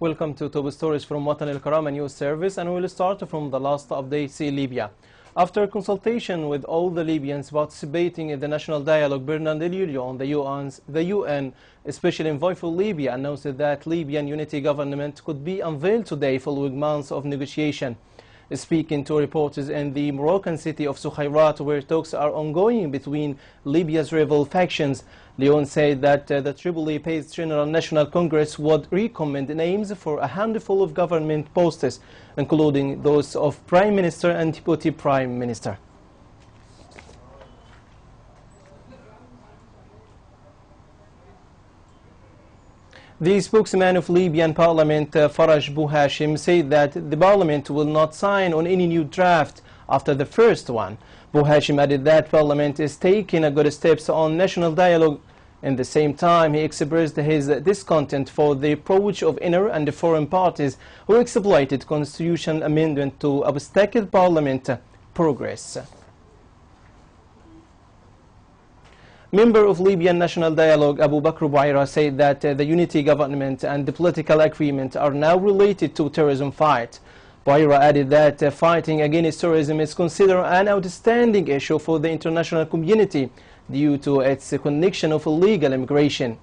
welcome to top stories from الكرامة news service, and we'll start from the last updates in Libya. After consultation with all the Libyans participating in the national dialogue, Bernard on the UN Special Envoy for Libya announced that Libyan unity government could be unveiled today following months of negotiation. Speaking to reporters in the Moroccan city of Sukhairat, where talks are ongoing between Libya's rival factions, Leon said that the Tripoli-based General National Congress would recommend names for a handful of government posts, including those of Prime Minister and Deputy Prime Minister. The spokesman of Libyan Parliament, Faraj Bouhashim, said that the Parliament will not sign on any new draft after the first one. Bouhashim added that Parliament is taking good steps on national dialogue. At the same time, he expressed his discontent for the approach of inner and foreign parties who exploited constitutional amendment to obstacle Parliament progress. Member of Libyan National Dialogue Abu Bakr Bouaira said that the unity government and the political agreement are now related to terrorism fight. Bouaira added that fighting against terrorism is considered an outstanding issue for the international community due to its connection of illegal immigration.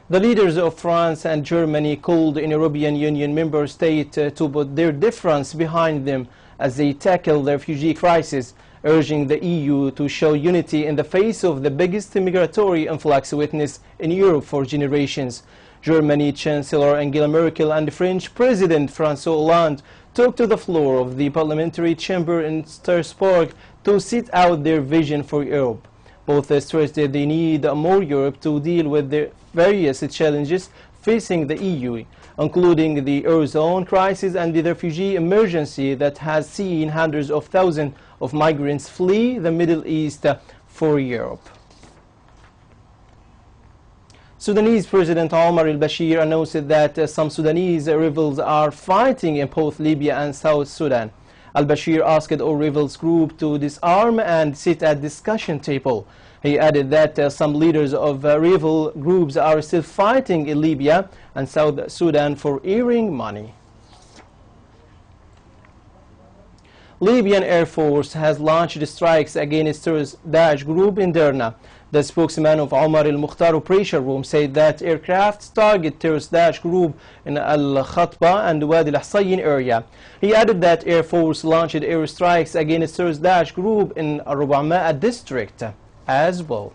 The leaders of France and Germany called on European Union member states to put their difference behind them as they tackle the refugee crisis, urging the EU to show unity in the face of the biggest migratory influx witnessed in Europe for generations. Germany Chancellor Angela Merkel and French President François Hollande took to the floor of the parliamentary chamber in Strasbourg to set out their vision for Europe. Both stressed that they need more Europe to deal with the various challenges facing the EU, including the Eurozone crisis and the refugee emergency that has seen hundreds of thousands of migrants flee the Middle East for Europe. Sudanese President Omar al-Bashir announced that some Sudanese rebels are fighting in both Libya and South Sudan. Al-Bashir asked all rebels groups to disarm and sit at discussion table. He added that some leaders of rival groups are still fighting in Libya and South Sudan for earning money. Libyan Air Force has launched strikes against terrorist Daesh group in Derna. The spokesman of Omar al-Mukhtar Operation Room said that aircraft target terrorist Daesh group in Al-Khatba and Wadi al-Hussein area. He added that Air Force launched airstrikes against terrorist Daesh group in Al-Rubama district as well.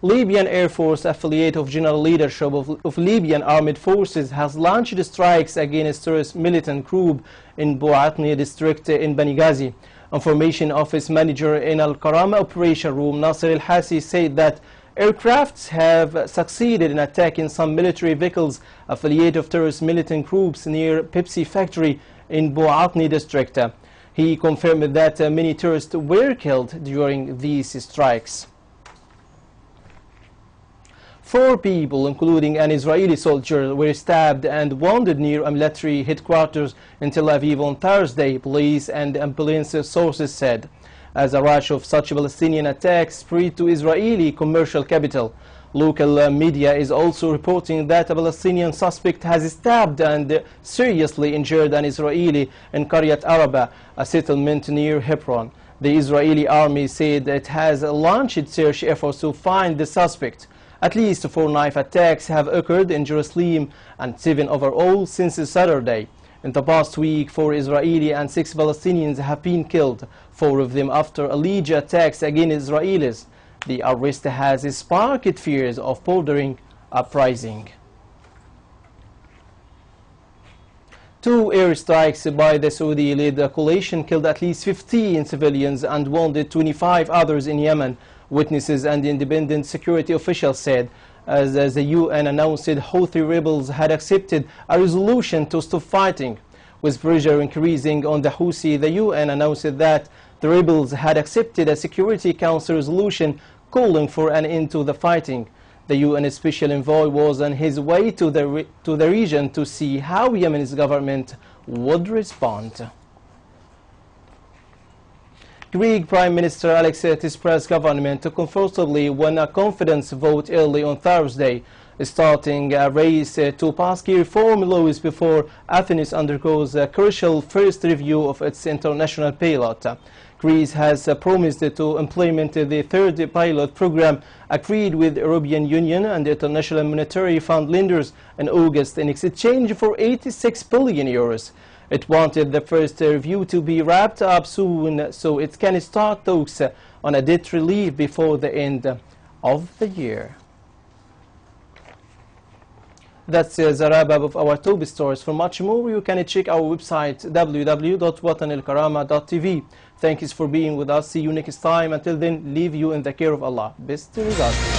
Libyan Air Force, affiliate of General Leadership of Libyan Armed Forces, has launched strikes against terrorist militant group in Bouatni district in Benghazi. Information Office Manager in Al-Karama Operation Room, Nasser al-Hasi, said that aircrafts have succeeded in attacking some military vehicles affiliate of terrorist militant groups near Pepsi factory in Bouatni district. He confirmed that many terrorists were killed during these strikes. 4 people, including an Israeli soldier, were stabbed and wounded near a military headquarters in Tel Aviv on Thursday, police and ambulance sources said, as a rash of such Palestinian attacks spread to Israeli commercial capital. Local media is also reporting that a Palestinian suspect has stabbed and seriously injured an Israeli in Qaryat Araba, a settlement near Hebron. The Israeli army said it has launched search efforts to find the suspect. At least 4 knife attacks have occurred in Jerusalem and 7 overall since Saturday. In the past week, 4 Israeli and 6 Palestinians have been killed, 4 of them after alleged attacks against Israelis. The arrest has sparked fears of bordering uprising. 2 airstrikes by the Saudi-led coalition killed at least 15 civilians and wounded 25 others in Yemen. Witnesses and independent security officials said, as the UN announced Houthi rebels had accepted a resolution to stop fighting. With pressure increasing on the Houthi, the UN announced that the rebels had accepted a Security Council resolution calling for an end to the fighting. The UN Special Envoy was on his way to the region to see how Yemen's government would respond. Greek Prime Minister Alexis Tsipras' government comfortably won a confidence vote early on Thursday, starting a race to pass key reform laws before Athens undergoes a crucial first review of its international pilot. Greece has promised to implement the third pilot program agreed with the European Union and the International Monetary Fund lenders in August in exchange for €86 billion. It wanted the first review to be wrapped up soon so it can start talks on a debt relief before the end of the year. That's the wrap-up of our top stories. For much more, you can check our website www.watanelkarama.tv. Thanks for being with us. See you next time. Until then, leave you in the care of Allah. Best regards.